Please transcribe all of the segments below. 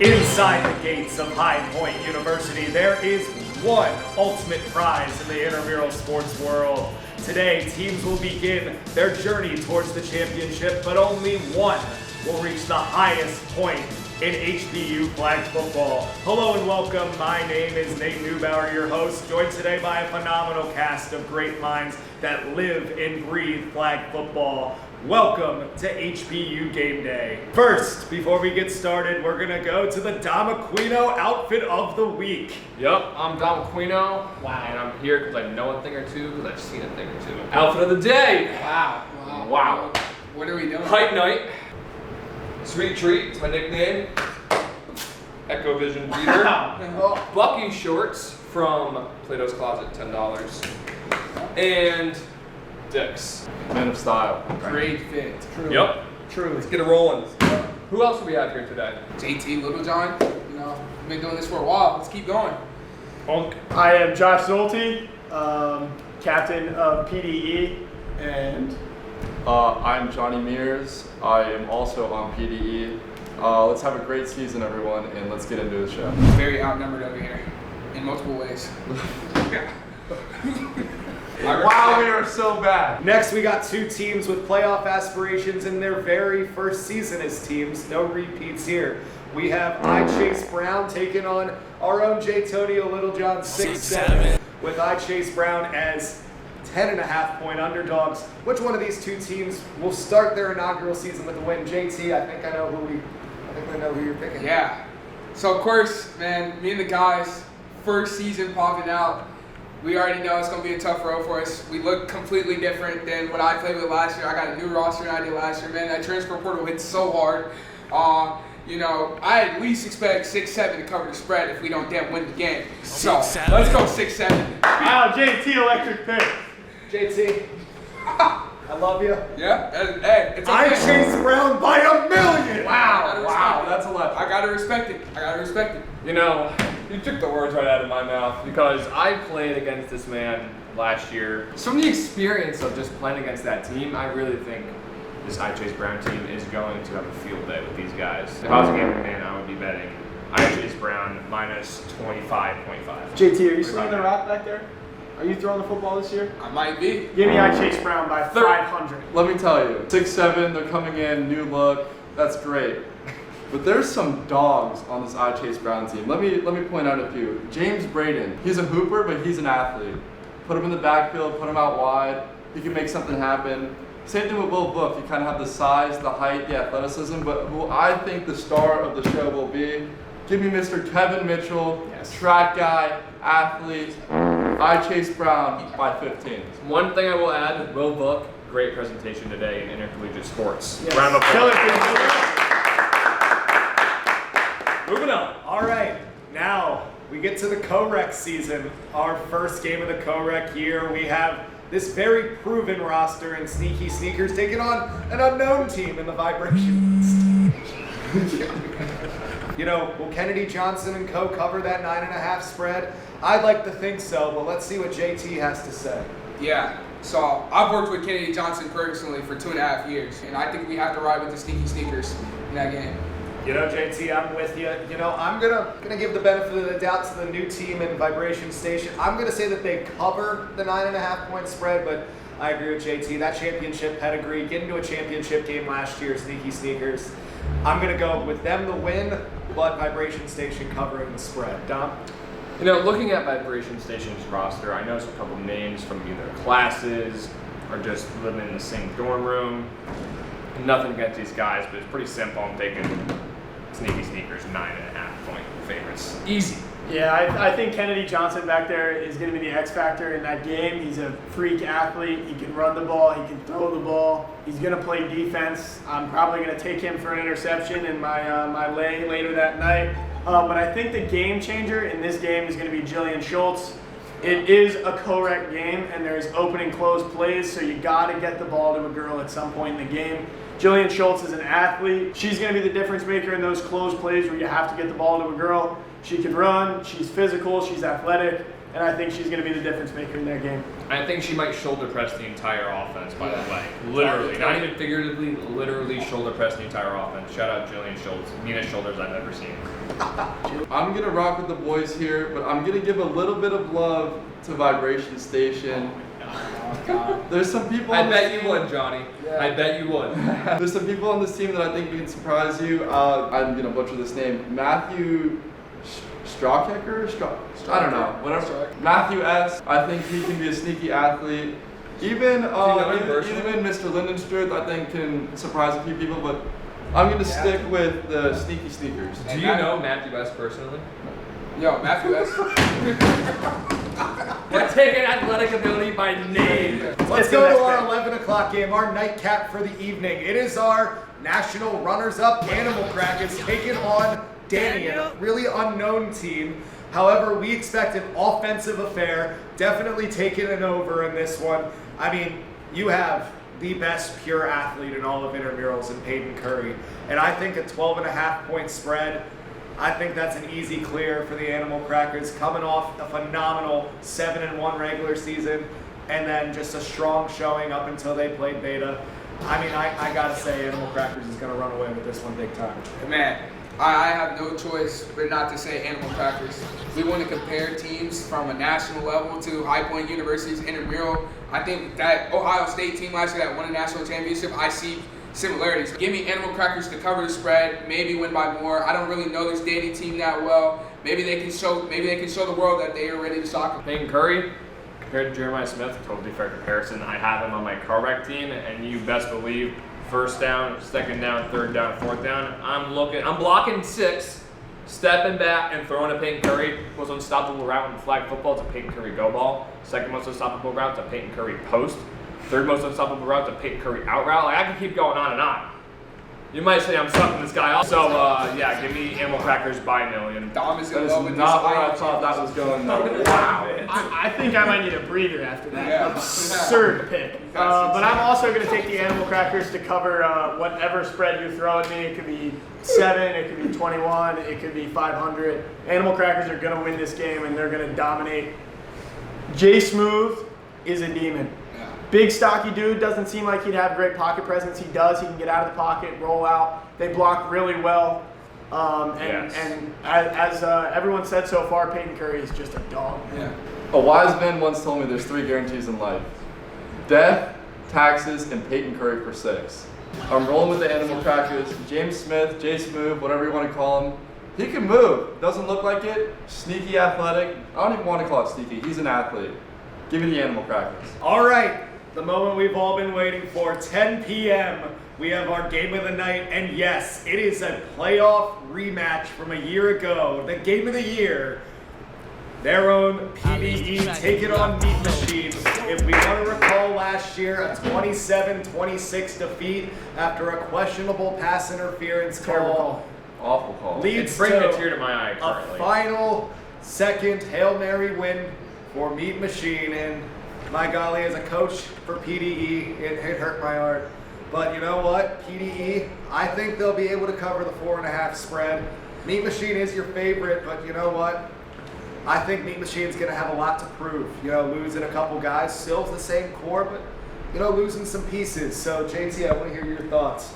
Inside the gates of High Point University, there is one ultimate prize in the intramural sports world. Today, teams will begin their journey towards the championship, but only one will reach the highest point in HPU flag football. Hello and welcome. My name is Nate Neubauer, your host, joined today by a phenomenal cast of great minds that live and breathe flag football. Welcome to HPU Game Day. First, before we get started, we're gonna go to the Dom Aquino outfit of the week. Yep, I'm Dom Aquino. Wow. And I'm here because I know a thing or two, because I've seen a thing or two. Outfit of the day. Wow. What are we doing? Hype night. Sweet treat, it's my nickname. Echo Vision Breather. Bucky shorts from Plato's Closet, $10. And Dick's. Man of style. Great fit. True. Yep. True. Let's get it rolling. Who else do we have here today? JT Littlejohn. You know, we've been doing this for a while. Let's keep going. Punk. I am Josh Zulte, captain of PDE, and I'm Johnny Mears. I am also on PDE. Let's have a great season, everyone, and let's get into the show. Very outnumbered over here in multiple ways. Wow, we are so bad. Next, we got two teams with playoff aspirations in their very first season as teams. No repeats here. We have Chase Brown taking on our own J. Tonio Littlejohn, 6'7", with Chase Brown as 10.5-point underdogs. Which one of these two teams will start their inaugural season with a win? JT, I think I know who you're picking. Yeah. So, of course, man, me and the guys, first season popping out. We already know it's going to be a tough road for us. We look completely different than what I played with last year. I got a new roster than I did last year. Man, that transfer portal hit so hard. You know, I at least expect 6-7 to cover the spread if we don't damn win the game. So, let's go 6-7. wow, JT electric pick. JT, I love you. Yeah? Hey, it's okay. Chase Brown by 1,000,000. Wow, that's electric. I got to respect it. You know, you took the words right out of my mouth because I played against this man last year. So from the experience of just playing against that team, I really think this Chase Brown team is going to have a field day with these guys. If I was a gambling man, I would be betting Chase Brown minus 25.5. JT, are you slinging the rock back there? Are you throwing the football this year? I might be. Give me Chase Brown by 500. Let me tell you, 6'7", they're coming in, new look, that's great. But there's some dogs on this Chase Brown team. Let me point out a few. James Braden, he's a hooper, but he's an athlete. Put him in the backfield, put him out wide, he can make something happen. Same thing with Will Book, you kind of have the size, the height, the athleticism, but who I think the star of the show will be, give me Mr. Kevin Mitchell, track guy, athlete, Chase Brown by 15. One thing I will add, Will Book, great presentation today in intercollegiate sports. Yes. Round of Kill applause. it, Moving on. All right, now we get to the Co-Rec season. Our first game of the Co-Rec year. We have this very proven roster and Sneaky Sneakers taking on an unknown team in the Vibration Station. You know, will Kennedy Johnson and co cover that 9.5 spread? I'd like to think so, but let's see what JT has to say. Yeah. So, I've worked with Kennedy Johnson personally for 2.5 years, and I think we have to ride with the Sneaky Sneakers in that game. You know, JT, I'm with you. You know, I'm gonna give the benefit of the doubt to the new team in Vibration Station. I'm gonna say that they cover the 9.5-point spread, but I agree with JT. That championship pedigree, getting to a championship game last year, Sneaky Sneakers. I'm gonna go with them to win, but Vibration Station covering the spread. Dom? You know, looking at Vibration Station's roster, I noticed a couple names from either classes or just living in the same dorm room. Nothing against these guys, but it's pretty simple. I'm taking Sneaky Sneakers 9.5-point favorites. Easy. Yeah, I think Kennedy Johnson back there is going to be the X factor in that game. He's a freak athlete. He can run the ball. He can throw the ball. He's going to play defense. I'm probably going to take him for an interception in my lay later that night. But I think the game changer in this game is going to be Jillian Schultz. It is a co-rec game, and there's open and closed plays, so you got to get the ball to a girl at some point in the game. Jillian Schultz is an athlete. She's going to be the difference maker in those closed plays where you have to get the ball to a girl. She can run, she's physical, she's athletic. and I think she's going to be the difference maker in their game. I think she might shoulder press the entire offense, by the way. Literally. Not even figuratively, literally shoulder press the entire offense. Shout out Jillian Schultz. Meanest shoulders I've ever seen. I'm going to rock with the boys here, but I'm going to give a little bit of love to Vibration Station. There's some people I bet you would, Johnny. Yeah. I bet you would. There's some people on this team that I think can surprise you. I'm going to butcher this name. Matthew Strawkecker? I don't know. Whatever. Matthew S. I think he can be a sneaky athlete. Even Mr. Lindenstruth, I think, can surprise a few people, but I'm going to stick with the sneaky sneakers. Do you know Matthew West personally? Yo, Matthew S. We're taking athletic ability by name. Let's go to our 11 o'clock game, our nightcap for the evening. It is our national runners-up Animal Crackers taking on Danny, a really unknown team. However, we expect an offensive affair, definitely taking an over in this one. I mean, you have the best pure athlete in all of intramurals in Peyton Curry. And I think a 12.5-point spread, I think that's an easy clear for the Animal Crackers, coming off a phenomenal 7-1 regular season and then just a strong showing up until they played Beta. I mean, I gotta say Animal Crackers is gonna run away with this one big time. Man, I have no choice but not to say Animal Crackers. We want to compare teams from a national level to High Point University's intramural. I think that Ohio State team last year that won a national championship, I see similarities. Give me Animal Crackers to cover the spread, maybe win by more. I don't really know this Danny team that well. Maybe they can show the world that they are ready to shock them. Peyton Curry compared to Jeremiah Smith, totally fair comparison. I have him on my Hpurec team, and you best believe first down, second down, third down, fourth down. I'm blocking 6, stepping back and throwing a Peyton Curry. Most unstoppable route in flag football is a Peyton Curry go ball. Second most unstoppable route is a Peyton Curry post. Third most unstoppable route is a Peyton Curry out route. Like, I can keep going on and on. You might say I'm sucking this guy off. So, yeah, give me Animal Crackers by $1,000,000. Dom is That in is love with not where I this thought that was going, though. Wow. I think I might need a breather after that. Yeah. Absurd pick. But I'm also going to take the Animal Crackers to cover whatever spread you throw at me. It could be 7, it could be 21, it could be 500. Animal Crackers are going to win this game, and they're going to dominate. Jay Smooth is a demon. Big stocky dude, doesn't seem like he'd have great pocket presence. He does. He can get out of the pocket, roll out. They block really well. And as everyone said so far, Peyton Curry is just a dog. Yeah. A wise man once told me there's 3 guarantees in life: death, taxes, and Peyton Curry for 6. I'm rolling with the Animal Crackers. James Smith, Jay Smooth, whatever you want to call him. He can move. Doesn't look like it. Sneaky athletic. I don't even want to call it sneaky. He's an athlete. Give me the Animal Crackers. All right, the moment we've all been waiting for, 10 p.m. We have our game of the night, and yes, it is a playoff rematch from a year ago. The game of the year. Their own PDE taking on Meat Machine. If we want to recall last year, a 27-26 defeat after a questionable pass interference call. Awful call. Leads It's bringing to a tear to my eye currently. a final second Hail Mary win for Meat Machine. And my golly, as a coach for PDE, it hurt my heart. But you know what, PDE, I think they'll be able to cover the 4.5 spread. Meat Machine is your favorite, but you know what? I think Meat Machine's going to have a lot to prove. You know, losing a couple guys, still the same core, but, you know, losing some pieces. So, JT, I want to hear your thoughts.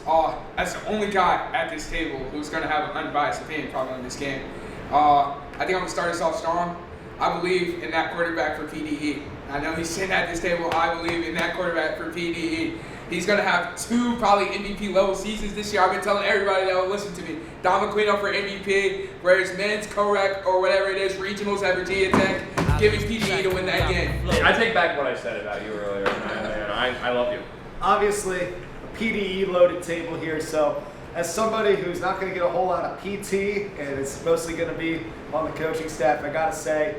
As the only guy at this table who's going to have an unbiased opinion probably on this game, I think I'm going to start us off strong. I believe in that quarterback for PDE. I know he's sitting at this table. I believe in that quarterback for PDE. He's going to have 2 probably MVP level seasons this year. I've been telling everybody that will listen to me. Dom Aquino for MVP, whereas men's, Hpurec, or whatever it is, regionals at Virginia Tech, giving PDE to win that game. I take back what I said about you earlier. I love you. Obviously, a PDE loaded table here, so as somebody who's not going to get a whole lot of PT, and it's mostly going to be on the coaching staff, I got to say,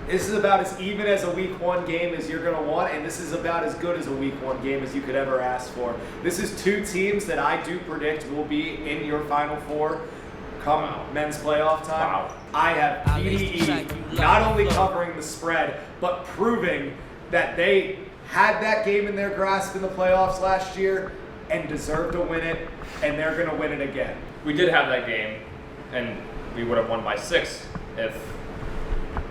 this is about as even as a week 1 game as you're going to want, and this is about as good as a week 1 game as you could ever ask for. This is 2 teams that I do predict will be in your Final Four come men's playoff time. Wow. I have PDE not only covering the spread, but proving that they had that game in their grasp in the playoffs last year and deserve to win it, and they're going to win it again. We did have that game, and we would have won by 6 if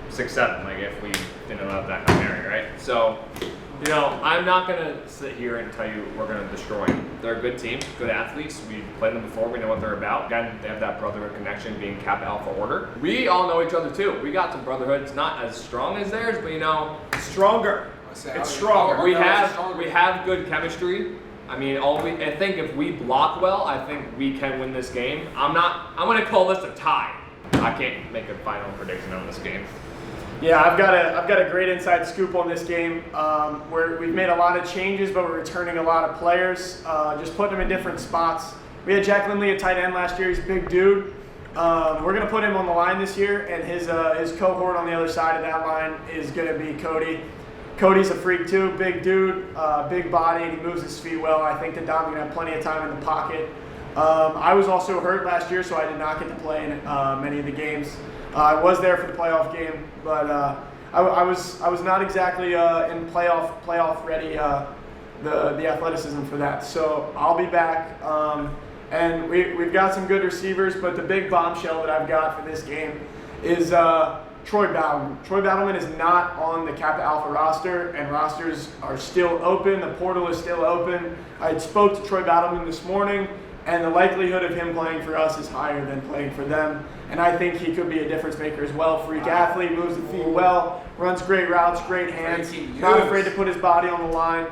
6-7, like if we didn't have that Hail Mary, right? So, you know, I'm not going to sit here and tell you we're going to destroy them. They're a good team, good athletes. We've played them before. We know what they're about. Again, they have that brotherhood connection being Kappa Alpha Order. We all know each other too. We got some brotherhood. It's not as strong as theirs, but you know, Stronger. It's stronger. we have good chemistry. I mean, I think if we block well, I think we can win this game. I'm going to call this a tie. I can't make a final prediction on this game. Yeah, I've got a great inside scoop on this game. We've made a lot of changes, but we're returning a lot of players, just putting them in different spots. We had Jack Lindley at tight end last year. He's a big dude. We're going to put him on the line this year, and his cohort on the other side of that line is going to be Cody. Cody's a freak too, big dude, big body, and he moves his feet well. I think that Dom's going to have plenty of time in the pocket. I was also hurt last year, so I did not get to play in many of the games. I was there for the playoff game, but I was not exactly in playoff ready, the athleticism for that. So I'll be back, and we've got some good receivers, but the big bombshell that I've got for this game is Troy Battleman. Troy Battleman is not on the Kappa Alpha roster, and rosters are still open. The portal is still open. I spoke to Troy Battleman this morning, and the likelihood of him playing for us is higher than playing for them. And I think he could be a difference maker as well. Freak athlete, moves the feet well, runs great routes, great hands, not afraid to put his body on the line.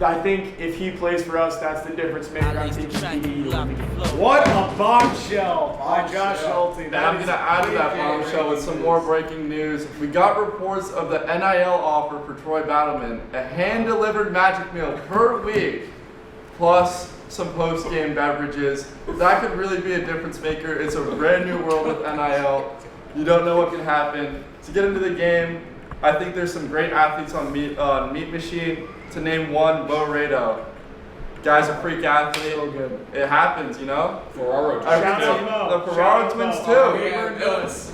I think if he plays for us, that's the difference maker. I'm thinking PDE. What a bombshell by Josh Schulte. And I'm going to add to that bombshell with some more breaking news. We got reports of the NIL offer for Troy Battleman, a hand-delivered magic meal per week, plus some post-game beverages. That could really be a difference maker. It's a brand new world with NIL. You don't know what can happen. To get into the game, I think there's some great athletes on Meat Machine. To name one, Bo Rado. Guy's a freak athlete. So good. It happens, you know? Ferraro Shout out The Ferraro twins too.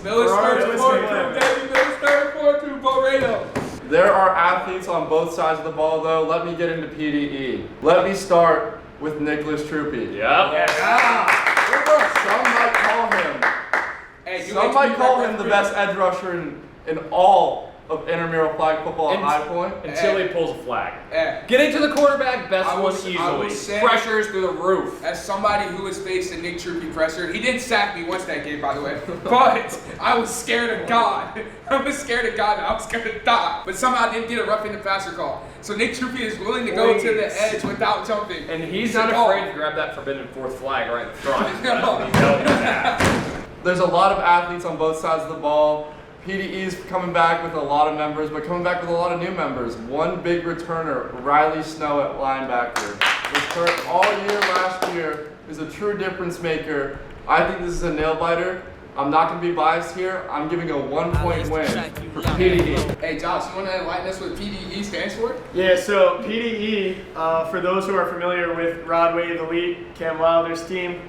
Miller's third quarter, baby. Miller's third quarter, Bo Rado. There are athletes on both sides of the ball, though. Let me get into PDE. Let me start with Nicholas Troopy. Yep. Some might call him. Some might call him the best edge rusher in all of intramural flag football at High Point. Until he pulls a flag. Getting to the quarterback, best one easily. Pressures through the roof. As somebody who has faced a Nick Troopy pressure, he didn't sack me once that game, by the way. But I was scared of God. I was scared of God, and I was scared to die. But somehow I didn't get a roughing the passer call. So Nick Troopy is willing to go to the edge without jumping. And he's not afraid to grab that forbidden fourth flag right in front. He knows that. There's a lot of athletes on both sides of the ball. PDE's coming back with a lot of members, but coming back with a lot of new members. One big returner, Riley Snow at linebacker. Returned all year last year, is a true difference maker. I think this is a nail biter. I'm not going to be biased here. I'm giving a 1-point win for PDE. Hey Josh, you want to enlighten us what PDE stands for? Yeah, so PDE, for those who are familiar with Rod Wave Elite, Cam Wilder's team,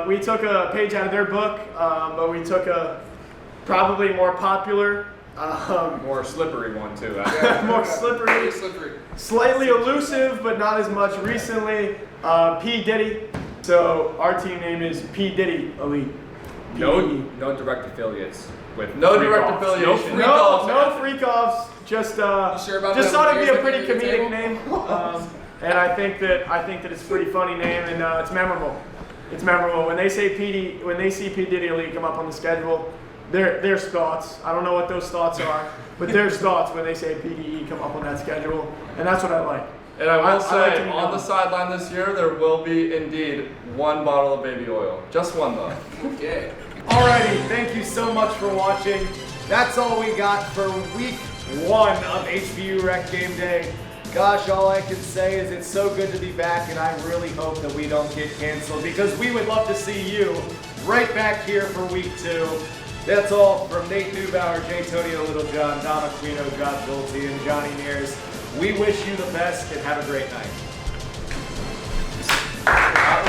we took a page out of their book, but we took a probably more popular, more slippery one too. more slippery, slightly elusive, but not as much recently. P Diddy. So our team name is P Diddy Elite. No direct affiliates with no direct affiliation. No freak offs. Just thought it'd be a pretty comedic name, and I think that it's a pretty funny name, and it's memorable. It's memorable when they say when they see P Diddy Elite come up on the schedule. There's thoughts. I don't know what those thoughts are, but there's thoughts when they say PDE come up on that schedule, and that's what I like. And I will say, on the sideline this year, there will be indeed one bottle of baby oil. Just one, though. Okay. Alrighty, thank you so much for watching. That's all we got for week 1 of Hpurec Game Day. Gosh, all I can say is it's so good to be back, and I really hope that we don't get canceled, because we would love to see you right back here for week 2. That's all from Nate Neubauer, J. Tonio Littlejohn, Don Aquino, Josh Schulte, and Johnny Mears. We wish you the best and have a great night.